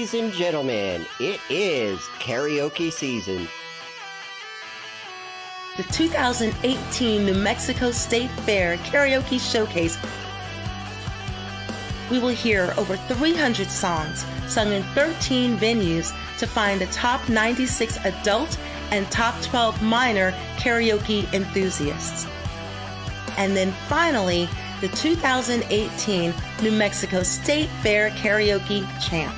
Ladies and gentlemen, it is karaoke season. The 2018 New Mexico State Fair Karaoke Showcase. We will hear over 300 songs sung in 13 venues to find the top 96 adult and top 12 minor karaoke enthusiasts. And then finally, the 2018 New Mexico State Fair Karaoke Champ.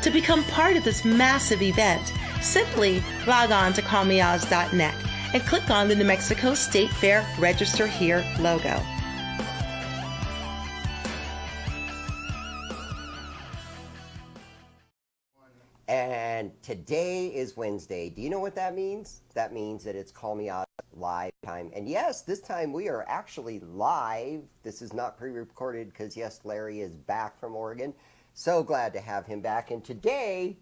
To become part of this massive event, simply log on to callmeozz.net and click on the New Mexico State Fair Register Here logo. And today is Wednesday. Do you know what that means? That means that it's Call Me Ozz live time. And yes, this time we are actually live. This is not pre-recorded because yes, Larry is back from Oregon. So glad to have him back. And today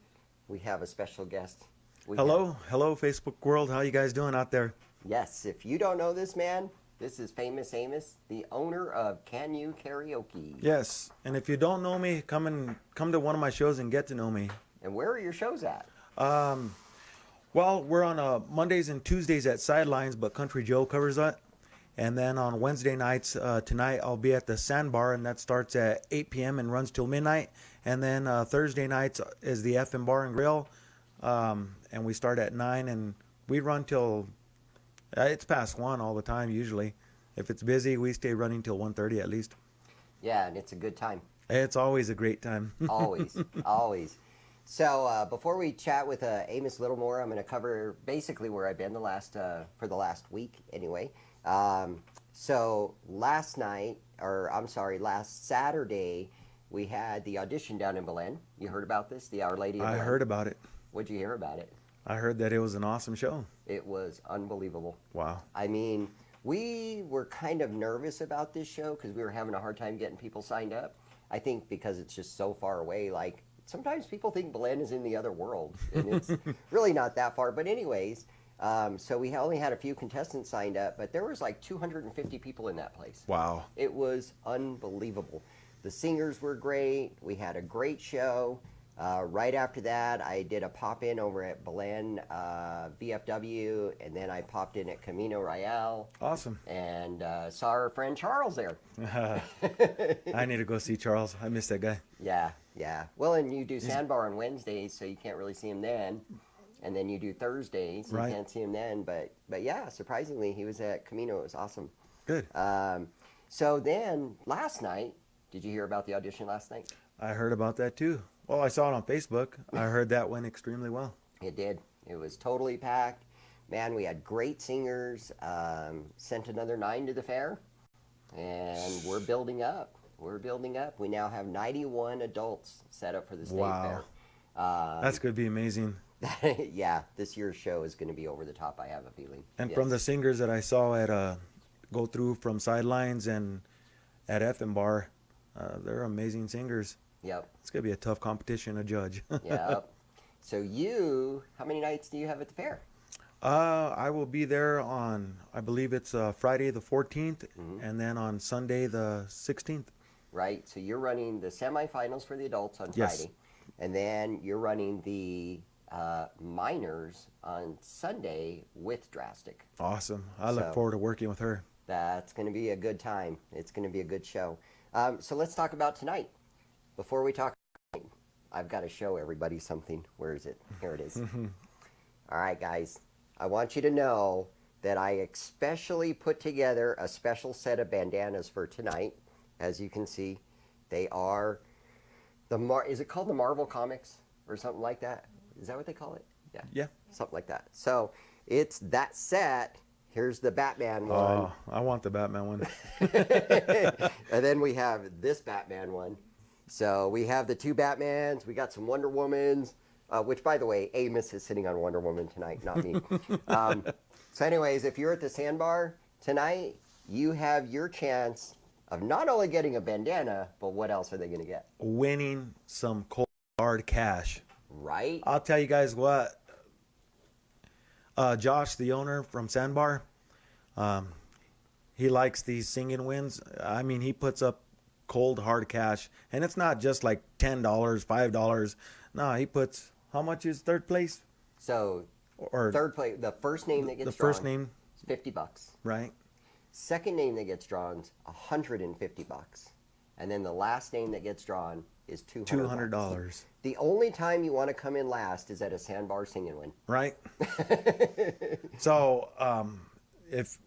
we have a special guest. Hello, Facebook world. How you guys doing out there? Yes, if you don't know this man, this is famous Amos, the owner of Can You Karaoke. Yes, and if you don't know me, come to one of my shows and get to know me. And where are your shows at? Well, we're on Mondays and Tuesdays at Sidelines, but Country Joe covers that. And then on Wednesday nights, tonight I'll be at the Sandbar, and that starts at 8 p.m. and runs till midnight. And then Thursday nights is the FM Bar and Grill, and we start at 9, and we run till it's past 1 all the time usually. If it's busy, we stay running till 1:30 at least. Yeah, and it's a good time. It's always a great time. Always, always. So before we chat with Amos a little more, I'm going to cover basically where I've been for the last week anyway. So last Saturday, we had the audition down in Belen. You heard about this, the Our Lady of Belen? I heard about it. What'd you hear about it? I heard that it was an awesome show. It was unbelievable. Wow. I mean, we were kind of nervous about this show because we were having a hard time getting people signed up. I think because it's just so far away, like sometimes people think Belen is in the other world, and it's really not that far. But anyways, so we only had a few contestants signed up, but there was like 250 people in that place. Wow. It was unbelievable. The singers were great. We had a great show. Right after that, I did a pop-in over at Belen VFW, and then I popped in at Camino Royale. Awesome. And saw our friend Charles there. I need to go see Charles. I miss that guy. Yeah, yeah. Well, and you do Sandbar on Wednesdays, so you can't really see him then. And then you do Thursdays, so you can't see him then. But yeah, surprisingly, he was at Camino. It was awesome. Good. So then, last night, did you hear about the audition last night? I heard about that too. Well, I saw it on Facebook. I heard that went extremely well. It did. It was totally packed. Man, we had great singers. Sent another 9 to the fair. And we're building up. We're building up. We now have 91 adults set up for the state fair. That's going to be amazing. Yeah, this year's show is going to be over the top, I have a feeling. And from the singers that I saw at go through from Sidelines and at FM Bar, they're amazing singers. Yep. It's going to be a tough competition to judge. Yep. So how many nights do you have at the fair? I will be there on, I believe it's Friday the 14th, and then on Sunday the 16th. Right. So you're running the semifinals for the adults on Friday. And then you're running the minors on Sunday with Drastic. Awesome. I look forward to working with her. That's going to be a good time. It's going to be a good show. So let's talk about tonight. Before we talk, I've got to show everybody something. Where is it? Here it is. All right, guys. I want you to know that I especially put together a special set of bandanas for tonight. As you can see, they are is it called the Marvel Comics or something like that? Is that what they call it? Yeah. Yeah. Something like that. So it's that set. Here's the Batman one. Oh, I want the Batman one. And then we have this Batman one. So we have the 2 Batmans. We got some Wonder Womans, which, by the way, Amos is sitting on Wonder Woman tonight, not me. So anyways, if you're at the Sandbar tonight, you have your chance of not only getting a bandana, but what else are they going to get? Winning some cold hard cash. Right? I'll tell you guys what. Josh, the owner from Sandbar, he likes these singing wins. I mean, he puts up cold hard cash, and it's not just like $10, $5. No, he puts, how much is third place? So Or third place, the first name that gets the drawn first name, is $50. right? Second name that gets drawn is $150. And then the last name that gets drawn is $200. $200, The only time you want to come in last is at a sandbar sing and win. right? So, if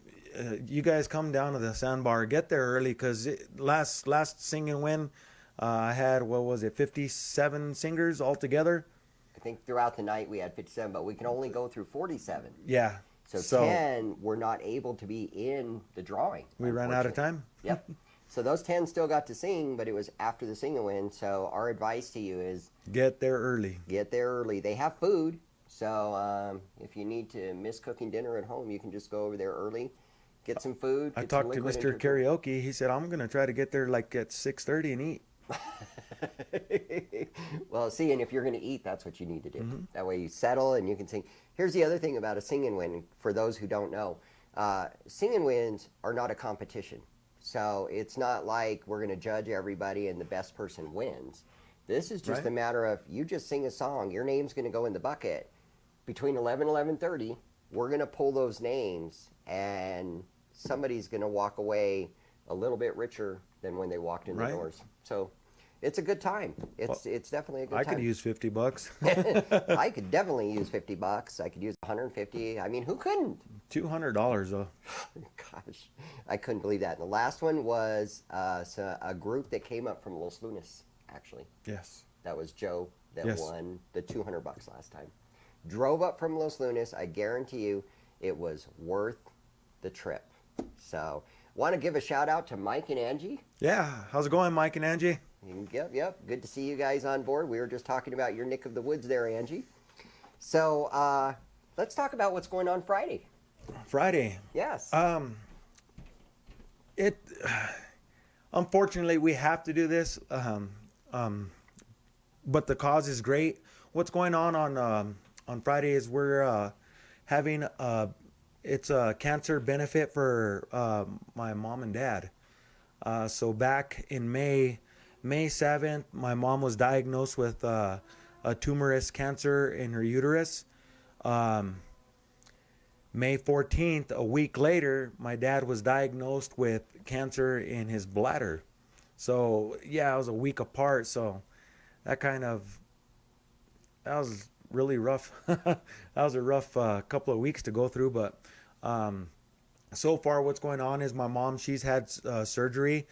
you guys come down to the sandbar, get there early, because last sing and win, I had, what was it, 57 singers altogether. I think throughout the night we had 57, but we can only go through 47. Yeah. So 10 were not able to be in the drawing. We ran out of time. Yep. So those 10 still got to sing, but it was after the sing and win. So our advice to you is Get there early. get there early. They have food. So if you need to miss cooking dinner at home, you can just go over there early, get some food. I get some talked to liquid Mr. and drink. Karaoke. He said, I'm going to try to get there like at 6:30 and eat. Well, see, and if you're going to eat, that's what you need to do. Mm-hmm. That way you settle and you can sing. Here's the other thing about a sing and win, for those who don't know. Sing and wins are not a competition. So it's not like we're going to judge everybody and the best person wins. This is just Right. a matter of you just sing a song. Your name's going to go in the bucket. Between 11 and 11:30, we're going to pull those names, and somebody's going to walk away a little bit richer than when they walked in the Right. doors. So it's a good time. It's definitely a good I time. could use $50. I could definitely use $50. I could use 150. I mean, who couldn't? $200 though. Gosh, I couldn't believe that. And the last one was a group that came up from Los Lunas, actually. Yes. That was Joe that Yes. won the $200 last time. Drove up from Los Lunas. I guarantee you it was worth the trip. So, want to give a shout out to Mike and Angie. Yeah. How's it going, Mike and Angie? Yep. Good to see you guys on board. We were just talking about your neck of the woods there, Angie. So, let's talk about what's going on Friday. Friday. Yes. It unfortunately we have to do this, but the cause is great. What's going on Friday is we're having it's a cancer benefit for my mom and dad. So back in May 7th, my mom was diagnosed with a tumorous cancer in her uterus. May 14th, a week later, my dad was diagnosed with cancer in his bladder. So, yeah, it was a week apart. So, that was really rough. That was a rough couple of weeks to go through. But so far, what's going on is my mom, she's had surgery.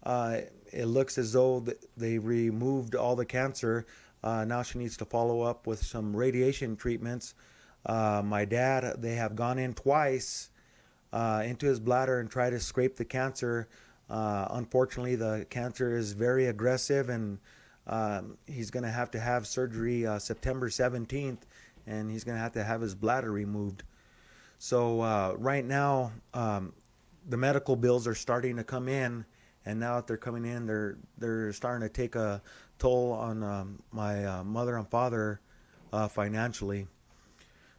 It looks as though they removed all the cancer. Now she needs to follow up with some radiation treatments. My dad, they have gone in twice into his bladder and tried to scrape the cancer. Unfortunately, the cancer is very aggressive, and he's going to have surgery September 17th, and he's going to have his bladder removed. So right now, the medical bills are starting to come in, and now that they're coming in, they're starting to take a toll on my mother and father financially.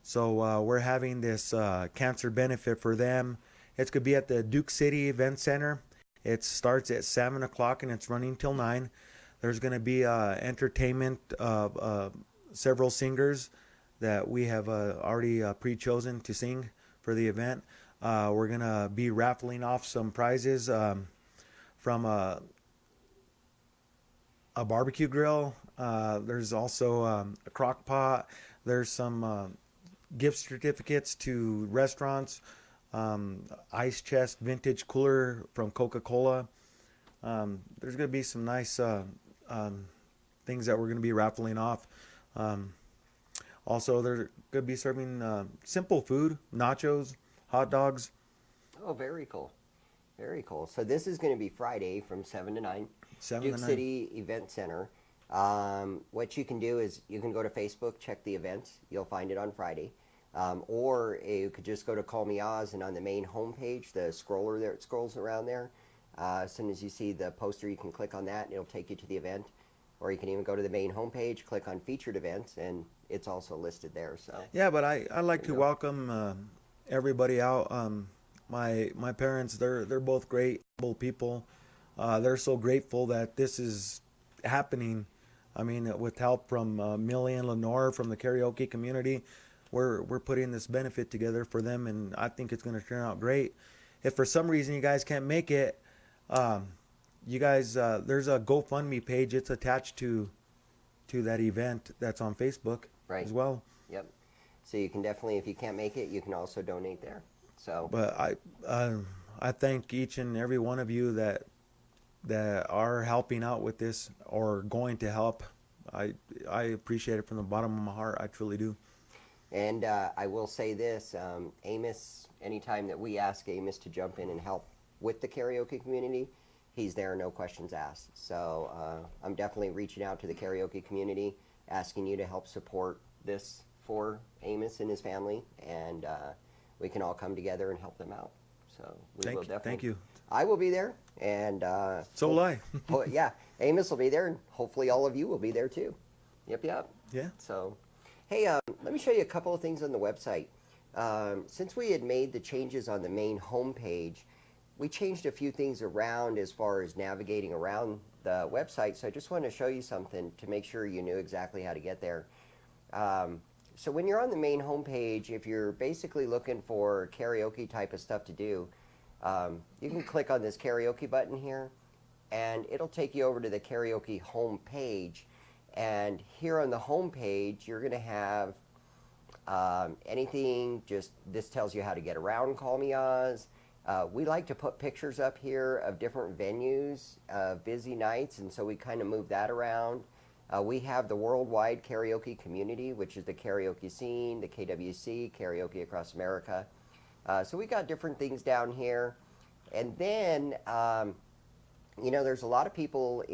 So we're having this cancer benefit for them. It's going to be at the Duke City Event Center. It starts at 7 o'clock and it's running till 9. There's going to be entertainment of several singers that we have already pre-chosen to sing for the event. We're going to be raffling off some prizes from a barbecue grill. There's also a crock pot. There's some gift certificates to restaurants, ice chest vintage cooler from Coca-Cola. There's going to be some nice things that we're going to be raffling off. Also, they're going to be serving simple food, nachos, hot dogs. Oh, very cool. Very cool. So this is going to be Friday from 7 to 9. 7 Duke to 9. City Event Center. What you can do is you can go to Facebook, check the events. You'll find it on Friday. Or you could just go to Call Me Ozz, and on the main homepage, the scroller there, it scrolls around there. As soon as you see the poster, you can click on that, and it'll take you to the event. Or you can even go to the main homepage, click on featured events, and it's also listed there. So Yeah, but I like to welcome everybody out. My parents, they're both great people. They're so grateful that this is happening. I mean, with help from Millie and Lenore from the karaoke community, we're putting this benefit together for them, and I think it's going to turn out great. If for some reason you guys can't make it, you guys, there's a GoFundMe page. It's attached to that event that's on Facebook Right. as well. Yep. So you can definitely, if you can't make it, you can also donate there. So. But I thank each and every one of you that are helping out with this or going to help. I appreciate it from the bottom of my heart. I truly do. And I will say this, Amos, anytime that we ask Amos to jump in and help with the karaoke community, he's there, no questions asked. So I'm definitely reaching out to the karaoke community, asking you to help support this for Amos and his family, and we can all come together and help them out. So we will definitely. Thank you. I will be there, and So will I. oh, yeah, Amos will be there, and hopefully all of you will be there too. Yep. Yeah. So, hey, let me show you a couple of things on the website. Since we had made the changes on the main homepage, we changed a few things around as far as navigating around the website. So I just want to show you something to make sure you knew exactly how to get there. So when you're on the main homepage, if you're basically looking for karaoke type of stuff to do, you can click on this karaoke button here, and it'll take you over to the karaoke home page. And here on the home page, you're going to have anything. Just this tells you how to get around Call Me Oz. We like to put pictures up here of different venues, busy nights, and so we kind of move that around. We have the worldwide karaoke community, which is the karaoke scene, the KWC, Karaoke Across America. So we got different things down here. And then, you know, there's a lot of people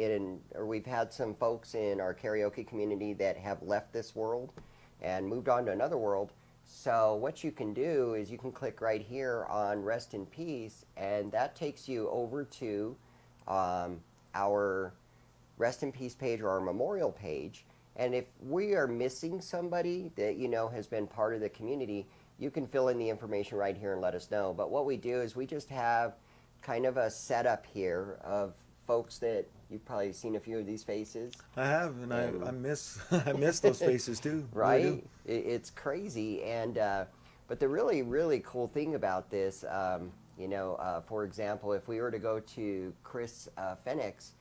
or we've had some folks in our karaoke community that have left this world and moved on to another world. So what you can do is you can click right here on Rest in Peace, and that takes you over to our Rest in Peace page or our memorial page. And if we are missing somebody that you know has been part of the community, you can fill in the information right here and let us know. But what we do is we just have kind of a setup here of folks that you've probably seen a few of these faces. I have, and I miss I miss those faces too. Right? Really do. It's crazy. And but the really, really cool thing about this, you know, for example, if we were to go to Chris Fenix,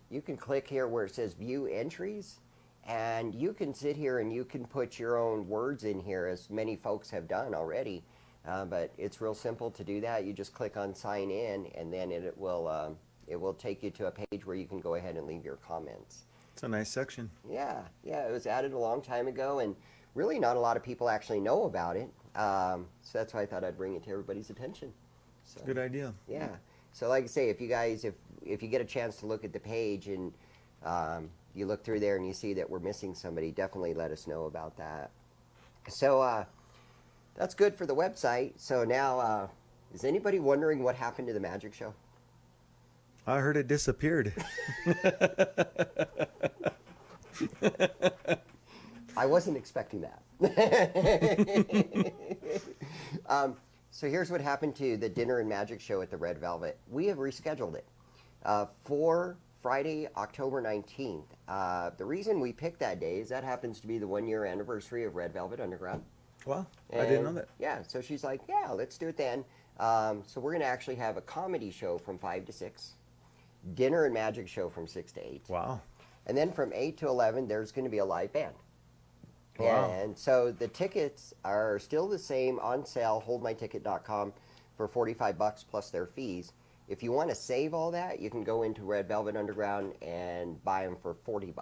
you can click here where it says View Entries, and you can sit here and you can put your own words in here, as many folks have done already. But it's real simple to do that. You just click on Sign In, and then it will take you to a page where you can go ahead and leave your comments. It's a nice section. Yeah, it was added a long time ago, and really not a lot of people actually know about it. So that's why I thought I'd bring it to everybody's attention. So, Good idea. yeah. So like I say, if you guys, if you get a chance to look at the page and you look through there and you see that we're missing somebody, definitely let us know about that. So that's good for the website. So now, is anybody wondering what happened to the magic show? I heard it disappeared. I wasn't expecting that. So here's what happened to the Dinner and Magic show at the Red Velvet. We have rescheduled it for Friday, October 19th. The reason we picked that day is that happens to be the 1-year anniversary of Red Velvet Underground. Wow, I didn't know that. Yeah, so she's like, yeah, let's do it then. So we're going to actually have a comedy show from 5 to 6, Dinner and Magic show from 6 to 8. Wow. And then from 8 to 11, there's going to be a live band. Wow. And so the tickets are still the same on sale, holdmyticket.com, for $45 plus their fees. If you want to save all that, you can go into Red Velvet Underground and buy them for $40.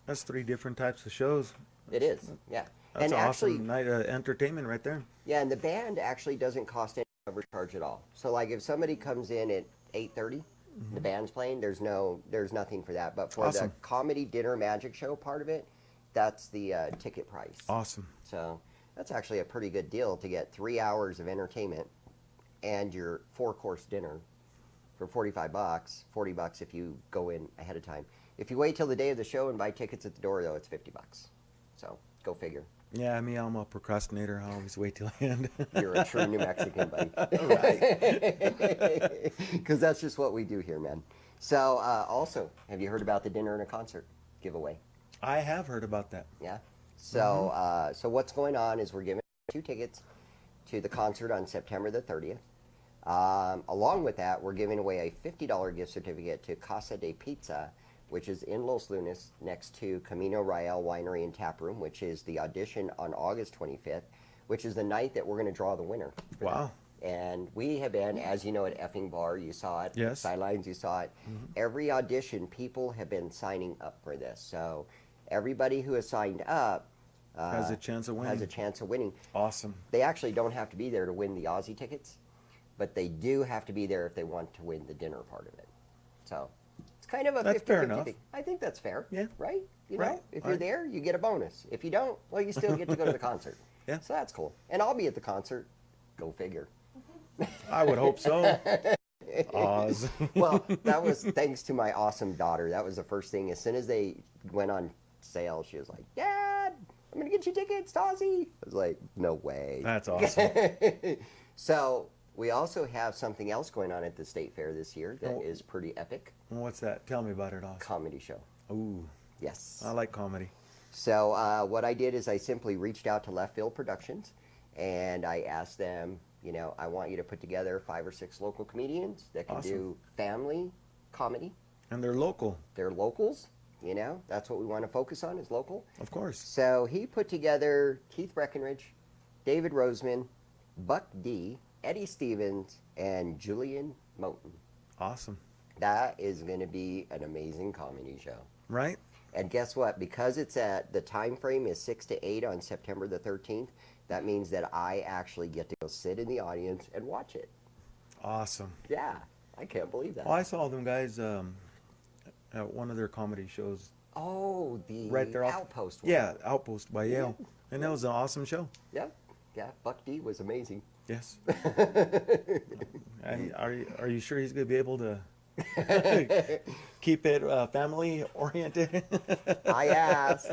That's 3 different types of shows. It is, yeah. That's and an actually, awesome night of entertainment right there. yeah, and the band actually doesn't cost any cover charge at all. So like if somebody comes in at 8:30, the band's playing, there's nothing for that. But for Awesome. the comedy dinner magic show part of it, that's the ticket price. Awesome. So that's actually a pretty good deal to get 3 hours of entertainment and your 4-course dinner for $45. $40 if you go in ahead of time. If you wait till the day of the show and buy tickets at the door, though, it's $50. So go figure. Yeah, me, I'm a procrastinator. I always wait till the end. You're a true New Mexican, buddy. Right. Because that's just what we do here, man. So, also, have you heard about the dinner and a concert giveaway? I have heard about that. Yeah. So, so what's going on is we're giving 2 tickets to the concert on September the 30th. Along with that, we're giving away a $50 gift certificate to Casa de Pizza, which is in Los Lunas next to Camino Real Winery and Tap Room, which is the audition on August 25th, which is the night that we're going to draw the winner. Wow. That. And we have been, as you know, at Effing Bar, you saw it. Yes. Sidelines, you saw it. Every audition, people have been signing up for this. So everybody who has signed up Has a chance of winning. Has a chance of winning. Awesome. They actually don't have to be there to win the Aussie tickets, but they do have to be there if they want to win the dinner part of it. So it's kind of a That's 50-50 fair enough. thing. I think that's fair. Yeah. Right? You know, Right. if you're there, you get a bonus. If you don't, well, you still get to go to the concert. Yeah. So that's cool. And I'll be at the concert. Go figure. I would hope so. Oz. Well, that was thanks to my awesome daughter. That was the first thing. As soon as they went on sale, she was like, Dad, I'm going to get you tickets to Aussie. I was like, no way. That's awesome. So we also have something else going on at the State Fair this year that is pretty epic. What's that? Tell me about it, Oz. Comedy show. Ooh, Yes. I like comedy. So what I did is I simply reached out to Left Field Productions and I asked them, you know, I want you to put together 5 or 6 local comedians that can Awesome. do family comedy. And they're local, They're locals, you know, that's what we want to focus on is local. of course. So he put together Keith Breckenridge, David Roseman, Buck D, Eddie Stevens, and Julian Moten. Awesome. That is going to be an amazing comedy show. Right? And guess what? Because it's at the time frame is 6 to 8 on September the 13th, that means that I actually get to go sit in the audience and watch it. Awesome. Yeah, I can't believe that. Well, I saw them guys at one of their comedy shows Oh, the right there. Outpost one. Yeah, Outpost by Yale. And that was an awesome show. Yeah, yeah. Buck D was amazing. Yes. And are you sure he's going to be able to keep it family oriented? I asked,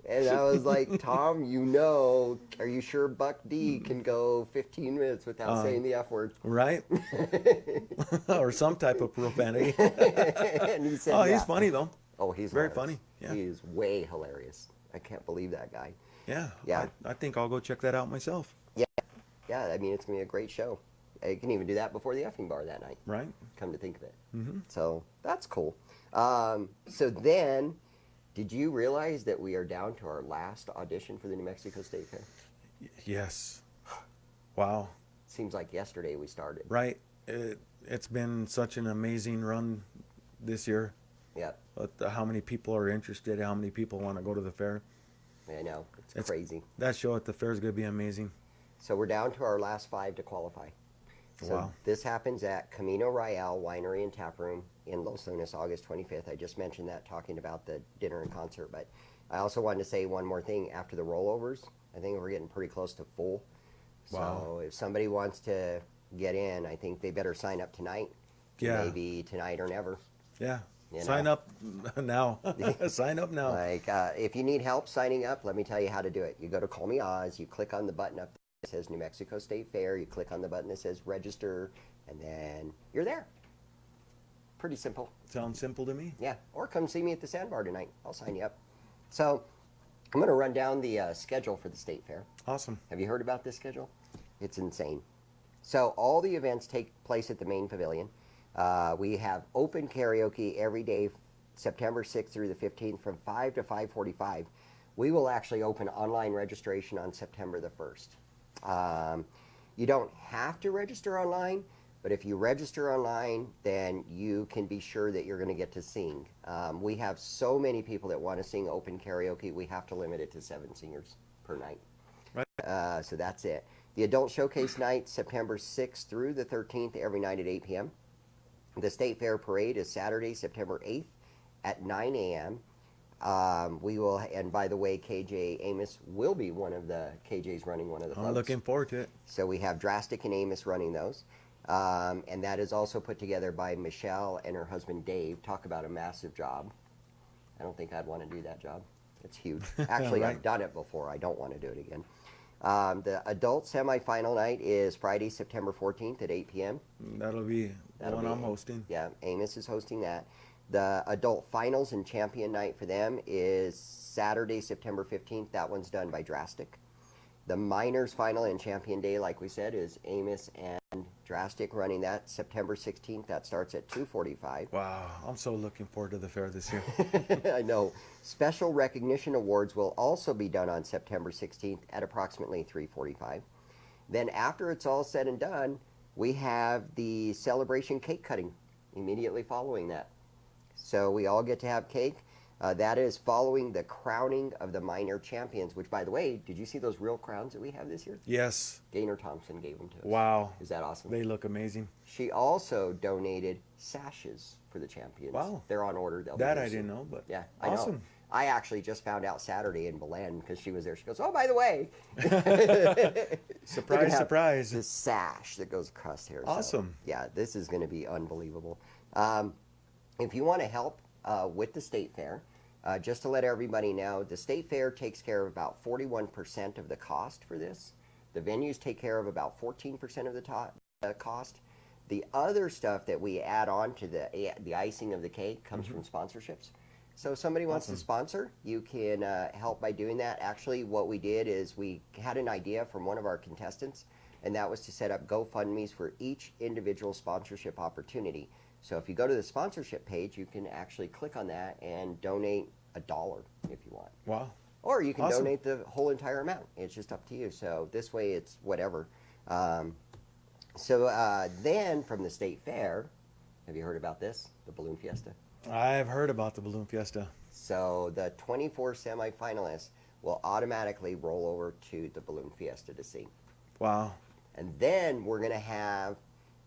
and I was like, Tom, you know, are you sure Buck D can go 15 minutes without saying the F word? Right? Or some type of profanity. And he said, Oh, yeah. he's funny though. Oh, he's very hilarious. funny, yeah. He is way hilarious. I can't believe that guy. Yeah. Yeah. I think I'll go check that out myself. Yeah, I mean, it's going to be a great show. I can even do that before the effing bar that night, Right? come to think of it. So that's cool. So then, did you realize that we are down to our last audition for the New Mexico State Fair? Yes. Wow. Seems like yesterday we started. Right. It's been such an amazing run this year. Yeah, But how many people are interested? How many people want to go to the fair? I know. It's It's- crazy. That show at the fair is going to be amazing. So we're down to our last 5 to qualify. So Wow. this happens at Camino Real Winery and Tap Room in Los Lunas, August 25th. I just mentioned that talking about the dinner and concert, but I also wanted to say one more thing. After the rollovers, I think we're getting pretty close to full. Wow. So if somebody wants to get in, I think they better sign up tonight. Yeah. Maybe tonight or never. Yeah. You Sign know. up now. Sign up now. Like, if you need help signing up, let me tell you how to do it. You go to Call Me Oz, you click on the button up that says New Mexico State Fair, you click on the button that says register, and then you're there. Pretty simple. Sounds simple to me. Yeah, or come see me at the Sandbar tonight. I'll sign you up. So, I'm going to run down the schedule for the State Fair. Awesome. Have you heard about this schedule? It's insane. So, all the events take place at the main pavilion. We have open karaoke every day, September 6th through the 15th from 5 to 5:45. We will actually open online registration on September the 1st. You don't have to register online, but if you register online, then you can be sure that you're going to get to sing. We have so many people that want to sing open karaoke, we have to limit it to 7 singers per night. Right. So that's it. The adult showcase night, September 6th through the 13th, every night at 8 p.m. The State Fair Parade is Saturday, September 8th at 9 a.m. We will, and by the way, KJ Amos will be one of the, KJ's running one of the floats. I'm looking forward to it. So we have Drastic and Amos running those. And that is also put together by Michelle and her husband Dave. Talk about a massive job. I don't think I'd want to do that job. It's huge. Actually, Right. I've done it before. I don't want to do it again. The adult semifinal night is Friday, September 14th at 8 p.m. That'll be the That'll one be- I'm hosting. Yeah, Amos is hosting that. The adult finals and champion night for them is Saturday, September 15th. That one's done by Drastic. The minors final and champion day, like we said, is Amos and Drastic running that September 16th. That starts at 2:45. Wow, I'm so looking forward to the fair this year. I know. Special recognition awards will also be done on September 16th at approximately 3:45. Then after it's all said and done, we have the celebration cake cutting immediately following that. So we all get to have cake. That is following the crowning of the minor champions, which, by the way, did you see those real crowns that we have this year? Yes. Gaynor Thompson gave them to us. Wow. Is that awesome? They look amazing. She also donated sashes for the champions. Wow. They're on order. They'll That be I there soon. didn't know, but Yeah, I know. awesome. I actually just found out Saturday in Belen because she was there. She goes, "Oh, by the way, Surprise, surprise. this sash that goes across here." So, Awesome. yeah, this is going to be unbelievable. If you want to help with the state fair, just to let everybody know, the state fair takes care of about 41% of the cost for this. The venues take care of about 14% of the cost. The other stuff that we add on to the icing of the cake comes from sponsorships. So if somebody wants to sponsor, you can help by doing that. Actually, what we did is we had an idea from one of our contestants, and that was to set up GoFundMes for each individual sponsorship opportunity. So if you go to the sponsorship page, you can actually click on that and donate $1 if you want. Wow. Or you can Awesome. donate the whole entire amount. It's just up to you. So this way it's whatever. Then from the state fair, have you heard about this? The Balloon Fiesta? I've heard about the Balloon Fiesta. So the 24 semifinalists will automatically roll over to the Balloon Fiesta to sing. Wow. And then we're going to have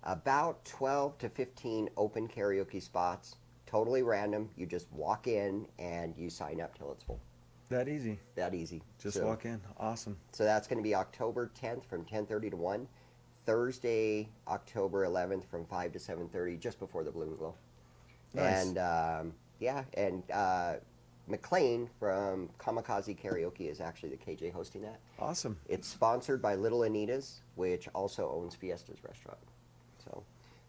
about 12 to 15 open karaoke spots, totally random. You just walk in and you sign up till it's full. That easy. That easy. Just So- walk in. Awesome. So that's going to be October 10th from 10:30 to 1. Thursday, October 11th from 5 to 7:30, just before the Balloon Glow. Nice. And McLean from Kamikaze Karaoke is actually the KJ hosting that. Awesome. It's sponsored by Little Anita's, which also owns Fiesta's restaurant. So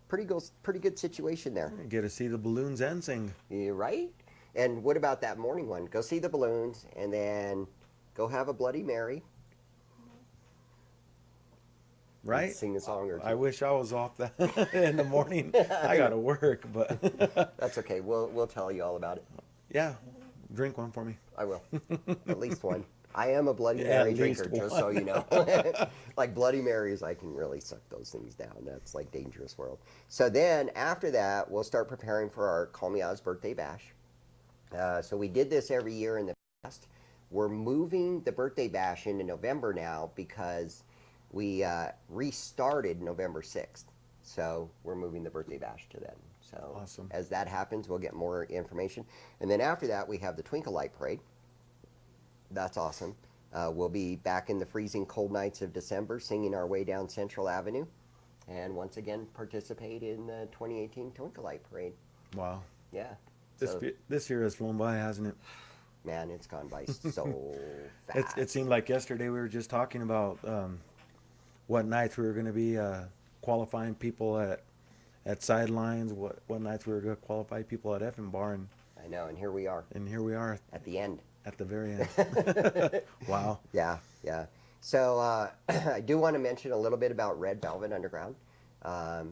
pretty good situation there. Get to see the balloons and sing. You right? And what about that morning one? Go see the balloons and then go have a Bloody Mary. Right? And sing a song or two. I wish I was off that in the morning. I got to work, but That's okay. We'll tell you all about it. yeah, drink one for me. I will. At least one. I am a Bloody Yeah, Mary at drinker, least just so you know. Like Bloody Marys, I can really suck those things down. That's like dangerous world. So then after that, we'll start preparing for our Call Me Ozz birthday bash. So we did this every year in the past. We're moving the birthday bash into November now because we restarted November 6th. So we're moving the birthday bash to then. So Awesome. as that happens, we'll get more information. And then after that, we have the Twinkle Light Parade. That's awesome. We'll be back in the freezing cold nights of December singing our way down Central Avenue. And once again, participate in the 2018 Twinkle Light Parade. Wow. Yeah. This So, this year has flown by, hasn't it? man, it's gone by so fast. It seemed like yesterday we were just talking about what nights we were going to be qualifying people at sidelines, what nights we were going to qualify people at Effing Bar, and I know, and here we are here we are at the end. at the very end. Wow. Yeah, yeah. So I do want to mention a little bit about Red Velvet Underground.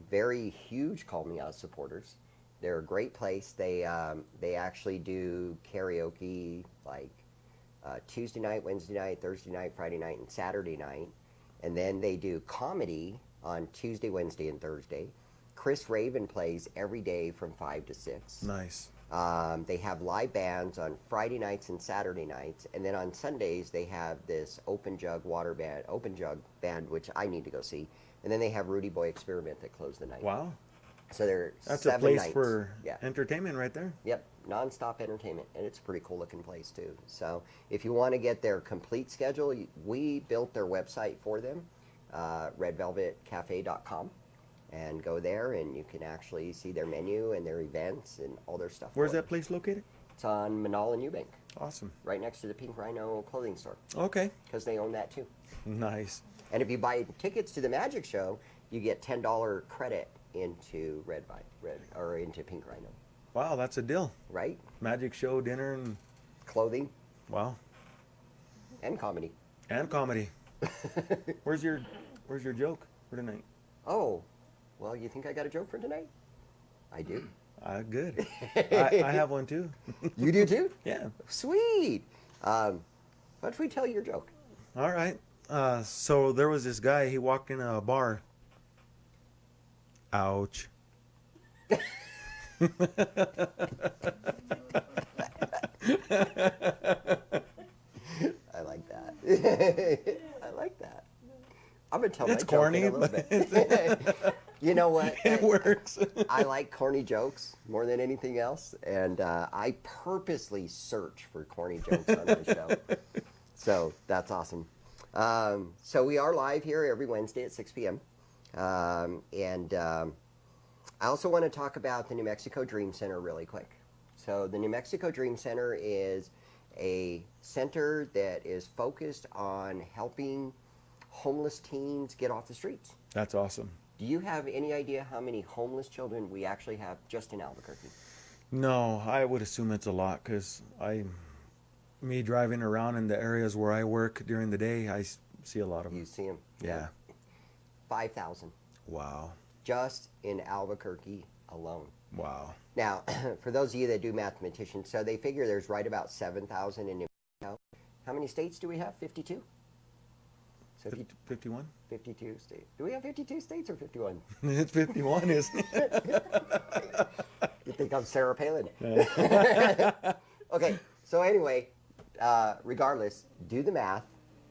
Very huge Call Me Ozz supporters. They're a great place. They actually do karaoke like Tuesday night, Wednesday night, Thursday night, Friday night, and Saturday night. And then they do comedy on Tuesday, Wednesday, and Thursday. Chris Raven plays every day from 5 to 6. Nice. They have live bands on Friday nights and Saturday nights, and then on Sundays they have this open jug band, which I need to go see. And then they have Rudy Boy Experiment that close the night. Wow. So they're That's 7 a place nights. for Yeah. entertainment right there. Yep, nonstop entertainment, and it's a pretty cool looking place too. So if you want to get their complete schedule, we built their website for them, redvelvetcafe.com, and go there and you can actually see their menu and their events and all their stuff. Where's for that them. place located? It's on Manal and Eubank. Awesome. right next to the Pink Rhino clothing store, Okay. because they own that too. Nice. And if you buy tickets to the magic show, you get $10 credit into into Pink Rhino, Wow, that's a deal. right? Magic show, dinner, and Clothing wow, and comedy. and comedy. Where's your joke for tonight? Oh, well, you think I got a joke for tonight? I do. Good. I have one too. You do too? Yeah. Sweet. Why don't we tell your joke? All right. So there was this guy. He walked in a bar. Ouch. I like that. I like that. I'm gonna tell It's my joke in corny, a little bit. You know what? It works. I like corny jokes more than anything else, and I purposely search for corny jokes on my show. So that's awesome. So we are live here every Wednesday at 6 p.m. I also want to talk about the New Mexico Dream Center really quick. So the New Mexico Dream Center is a center that is focused on helping homeless teens get off the streets. That's awesome. Do you have any idea how many homeless children we actually have just in Albuquerque? No, I would assume it's a lot because me driving around in the areas where I work during the day, I see a lot of them. You see them? Yeah. 5,000 Wow. just in Albuquerque alone. Wow. Now, for those of you that do mathematicians, so they figure there's right about 7,000 in New Mexico. How many states do we have? 52? So 51? 52 states. Do we have 52 states or 51? It's 51, isn't it? You think I'm Sarah Palin? Okay, so anyway, regardless, do the math.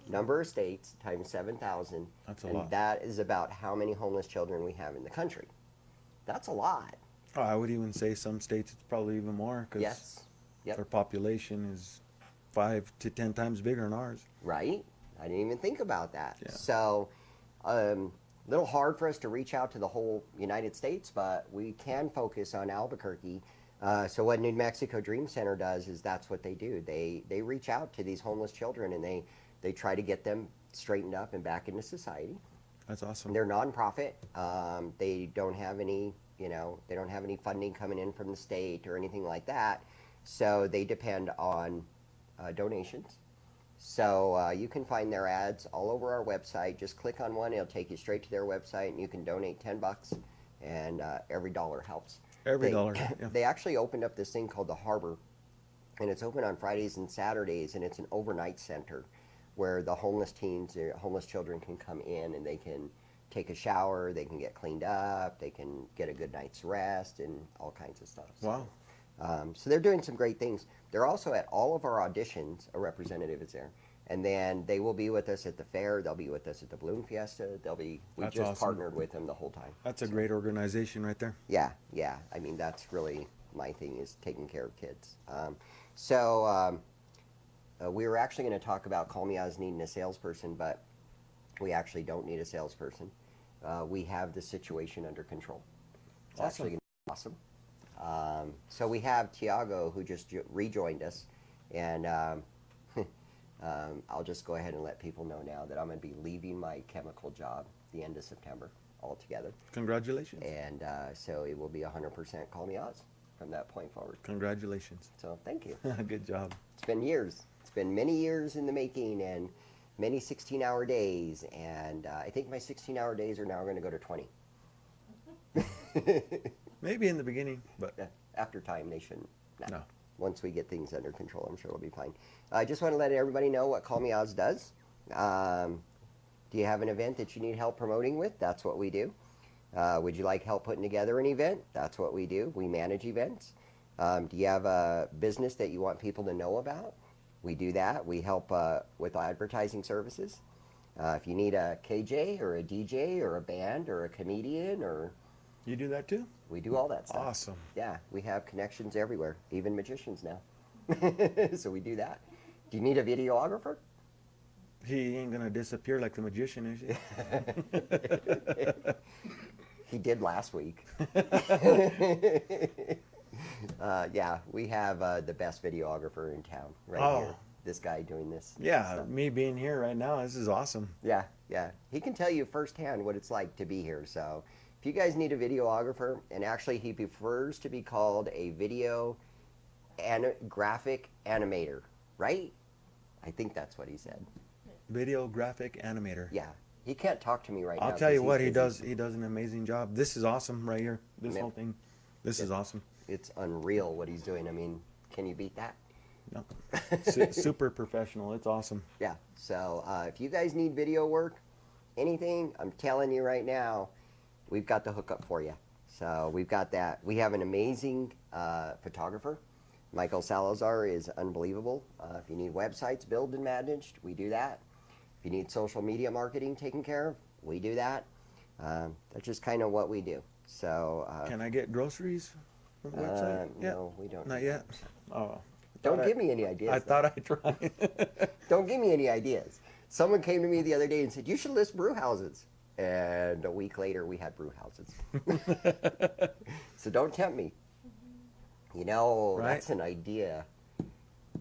Number of states times 7,000. That's a and lot. that is about how many homeless children we have in the country. That's a lot. Oh, I would even say some states it's probably even more because Yes. Yep. their population is 5 to 10 times bigger than ours. Right? I didn't even think about that. Yeah. So, little hard for us to reach out to the whole United States, but we can focus on Albuquerque. So what New Mexico Dream Center does is that's what they do. They reach out to these homeless children and they try to get them straightened up and back into society. That's awesome. They're nonprofit. They don't have any, they don't have any funding coming in from the state or anything like that. So they depend on donations. So you can find their ads all over our website. Just click on one; it'll take you straight to their website, and you can donate $10, and every dollar helps. Every dollar. Yeah. They actually opened up this thing called the Harbor, and it's open on Fridays and Saturdays, and it's an overnight center where the homeless teens, homeless children can come in and they can take a shower, they can get cleaned up, they can get a good night's rest, and all kinds of stuff. Wow. So they're doing some great things. They're also at all of our auditions. A representative is there, and then they will be with us at the fair. They'll be with us at the Balloon Fiesta. We That's just awesome. partnered with them the whole time. That's a great organization right there. Yeah. I mean, that's really my thing, is taking care of kids. We were actually going to talk about Call Me Ozz needing a salesperson, but we actually don't need a salesperson. We have the situation under control. It's Awesome. actually going to be awesome. So we have Tiago, who just rejoined us, and I'll just go ahead and let people know now that I'm going to be leaving my chemical job the end of September altogether. Congratulations. And so it will be 100% Call Me Ozz from that point forward. Congratulations. So thank you. Good job. It's been years. It's been many years in the making, and many 16-hour days, and I think my 16-hour days are now going to go to 20. Maybe in the beginning, but After time, they shouldn't. no. Once we get things under control, I'm sure it'll be fine. I just want to let everybody know what Call Me Ozz does. Do you have an event that you need help promoting with? That's what we do. Would you like help putting together an event? That's what we do. We manage events. Do you have a business that you want people to know about? We do that. We help with advertising services. If you need a KJ or a DJ or a band or a comedian, or You do that too? we do all that stuff. Awesome. Yeah, we have connections everywhere, even magicians now. So we do that. Do you need a videographer? He ain't gonna disappear like the magician, is he? He did last week. Yeah, we have the best videographer in town right Oh. here. This guy doing this. Yeah, stuff. me being here right now, this is awesome. Yeah, yeah. He can tell you firsthand what it's like to be here. So if you guys need a videographer, and actually he prefers to be called a video and graphic animator, right? I think that's what he said. Video graphic animator. Yeah. He can't talk to me right now. I'll tell you 'cause what, he's he busy. does an amazing job. This is awesome right here. This Yep. whole thing. This is awesome. It's unreal what he's doing. I mean, can you beat that? No. Super professional. It's awesome. Yeah. So if you guys need video work, anything, I'm telling you right now, we've got the hookup for you. So we've got that. We have an amazing photographer. Michael Salazar is unbelievable. If you need websites built and managed, we do that. If you need social media marketing taken care of, we do that. That's just kind of what we do. So Can I get groceries from the website? no, we don't. Not do yet. that. Oh. Don't give me any ideas. I though. thought I'd try. Don't give me any ideas. Someone came to me the other day and said, you should list brew houses. And a week later, we had brew houses. So don't tempt me. You know, Right. that's an idea.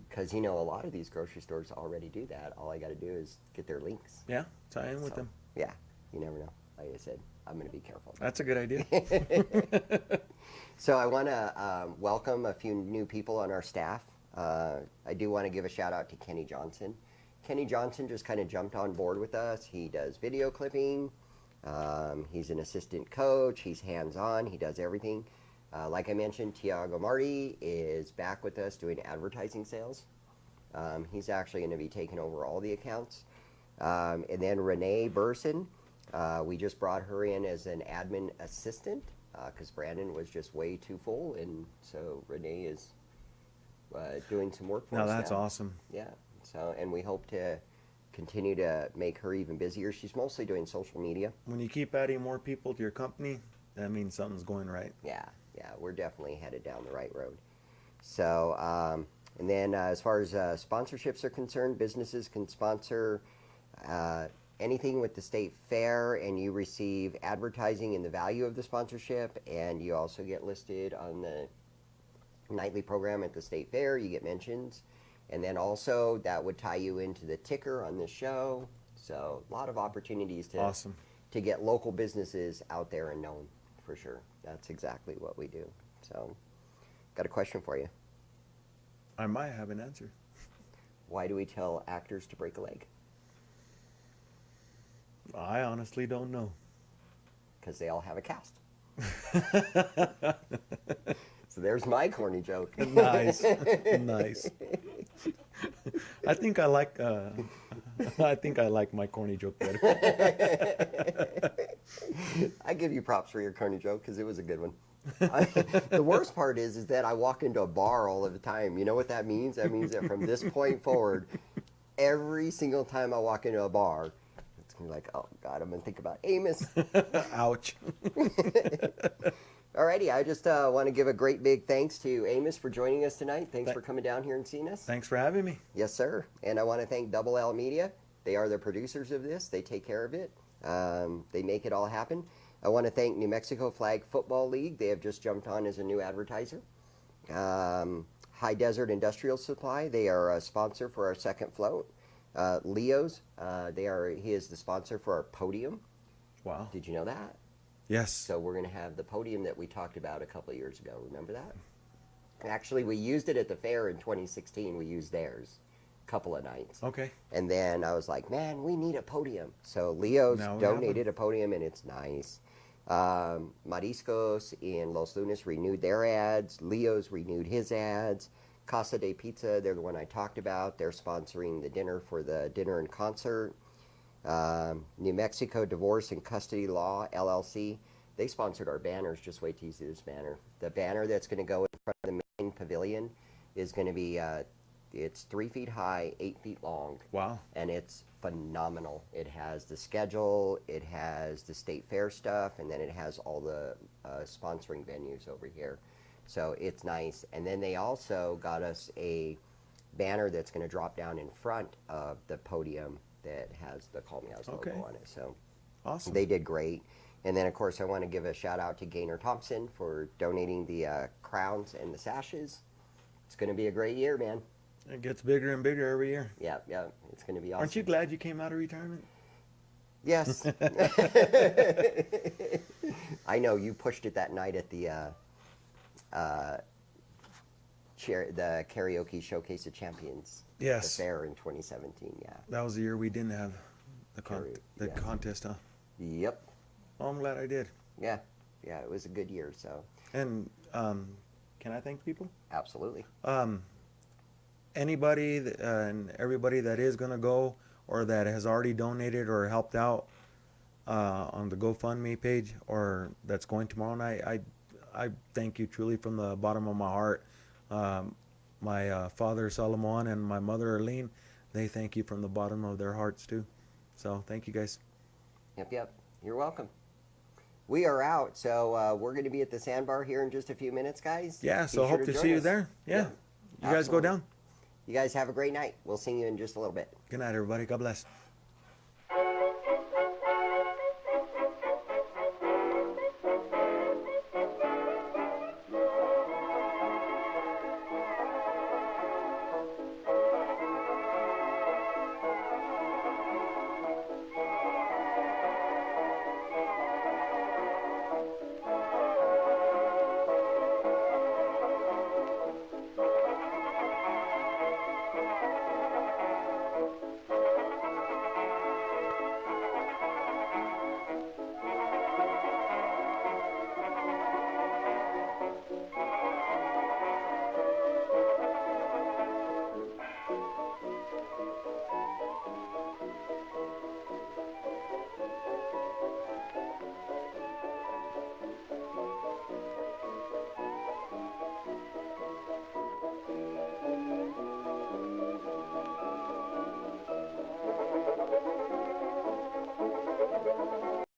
Because, you know, a lot of these grocery stores already do that. All I got to do is get their links. Yeah, tie in with So, them. Yeah, you never know. Like I said, I'm going to be careful. That's a good idea. So I want to welcome a few new people on our staff. I do want to give a shout out to Kenny Johnson. Kenny Johnson just kind of jumped on board with us. He does video clipping. He's an assistant coach. He's hands-on. He does everything. Like I mentioned, Tiago Marti is back with us doing advertising sales. He's actually going to be taking over all the accounts. And then Renee Burson, we just brought her in as an admin assistant because Brandon was just way too full. And so Renee is doing some work for Now us that's now. awesome. Yeah. So, and we hope to continue to make her even busier. She's mostly doing social media. When you keep adding more people to your company, that means something's going right. Yeah, we're definitely headed down the right road. So, and then as far as sponsorships are concerned, businesses can sponsor anything with the state fair, and you receive advertising in the value of the sponsorship, and you also get listed on the nightly program at the state fair. You get mentions, and then also that would tie you into the ticker on the show. So, a lot of opportunities to Awesome. to get local businesses out there and known for sure. That's exactly what we do. So, got a question for you. I might have an answer. Why do we tell actors to break a leg? I honestly don't know. Because they all have a cast. So there's my corny joke. Nice. Nice. I think I like my corny joke better. I give you props for your corny joke because it was a good one. The worst part is that I walk into a bar all of the time. You know what that means? That means that from this point forward, every single time I walk into a bar, it's gonna be like, oh God, I'm gonna think about Amos. Ouch. Alrighty, I just want to give a great big thanks to Amos for joining us tonight. Thanks for coming down here and seeing us. Thanks for having me. Yes, sir. And I want to thank Double L Media. They are the producers of this. They take care of it. They make it all happen. I want to thank New Mexico Flag Football League. They have just jumped on as a new advertiser. High Desert Industrial Supply. They are a sponsor for our second float. Leo's. He is the sponsor for our podium. Wow. Did you know that? Yes. So we're going to have the podium that we talked about a couple of years ago. Remember that? Actually, we used it at the fair in 2016. We used theirs a couple of nights. Okay. And then I was like, man, we need a podium. So Leo's Now we have donated a podium, and it's nice. Mariscos in Los Lunas renewed their ads. Leo's renewed his ads. Casa de Pizza, they're the one I talked about. They're sponsoring the dinner for the dinner and concert. New Mexico Divorce and Custody Law, LLC. They sponsored our banners. Just wait till you see this banner. The banner that's going to go in front of the main pavilion is going to be, it's 3 feet high, 8 feet long. Wow. And it's phenomenal. It has the schedule, it has the state fair stuff, and then it has all the sponsoring venues over here. So it's nice. And then they also got us a banner that's going to drop down in front of the podium that has the Call Me Ozz logo Okay. on it. So Awesome. they did great. And then, of course, I want to give a shout out to Gaynor Thompson for donating the crowns and the sashes. It's going to be a great year, man. It gets bigger and bigger every year. Yeah, yeah, it's going to be awesome. Aren't you glad you came out of retirement? Yes. I know you pushed it that night at the the karaoke showcase of champions. Yes. The fair in 2017. Yeah. That was the year we didn't have the Yeah. contest, huh? Yep. Well, I'm glad I did. Yeah. Yeah. It was a good year. So. And can I thank people? Absolutely. Anybody and everybody that is gonna go or that has already donated or helped out on the GoFundMe page or that's going tomorrow night, I thank you truly from the bottom of my heart. My father Solomon and my mother Arlene, they thank you from the bottom of their hearts too. So thank you guys. Yep. Yep. You're welcome. We are out, so we're going to be at the Sandbar here in just a few minutes, guys. Yeah, Be so sure hope to join see you us. there. Yeah. Yeah, You guys go absolutely. down. You guys have a great night. We'll see you in just a little bit. Good night, everybody. God bless.